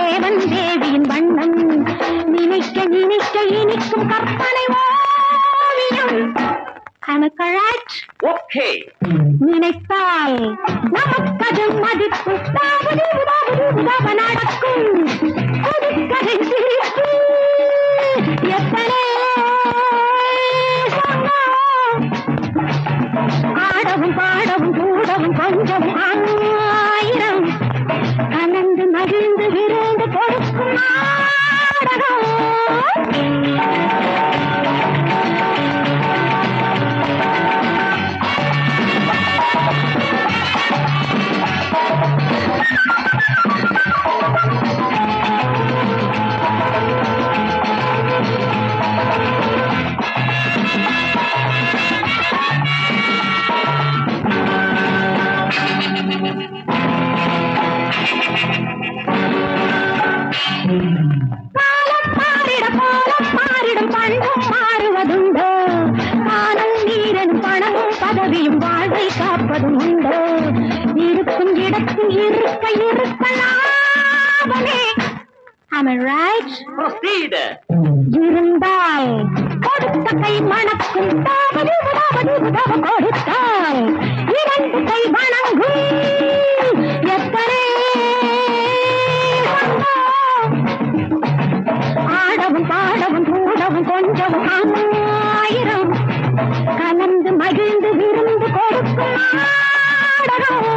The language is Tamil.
தேவன் தேவியின் வண்ணம் நினைக்க நினைக்க இனிக்கும் கற்பனை ஓவியம். கணக்கழாட் ஓகே நினைத்தால் நமக்கது மதிப்பு நடக்கும். கொடுக்கதை சிரிப்பு எத்தனை ஆடவும் பாடவும் கூடவும் கொஞ்சம் ஆயிரம் கலந்து மகிழ்ந்து விருந்து கொடுக்கும் நாடகம். மாறிடும் பண்பும் மாறுவதுண்டோ காணல் நீரன் பணமும் பதவியும் வாழ்வை காப்பதும் உண்டோ இருக்கும் இடத்தில் இருக்க இருக்க லாபமே. Am I right? Proceed. இருந்தால் கொடுத்த கை மணக்கும் கொடுத்தால் இரண்டு கை வணங்கும் எத்தனை ஆடவும் பாடவும் கூடவும் கொஞ்சம் ஆயிரம் கலந்து மகிழ்ந்து விருந்து கொடுக்கும் நாடகம்.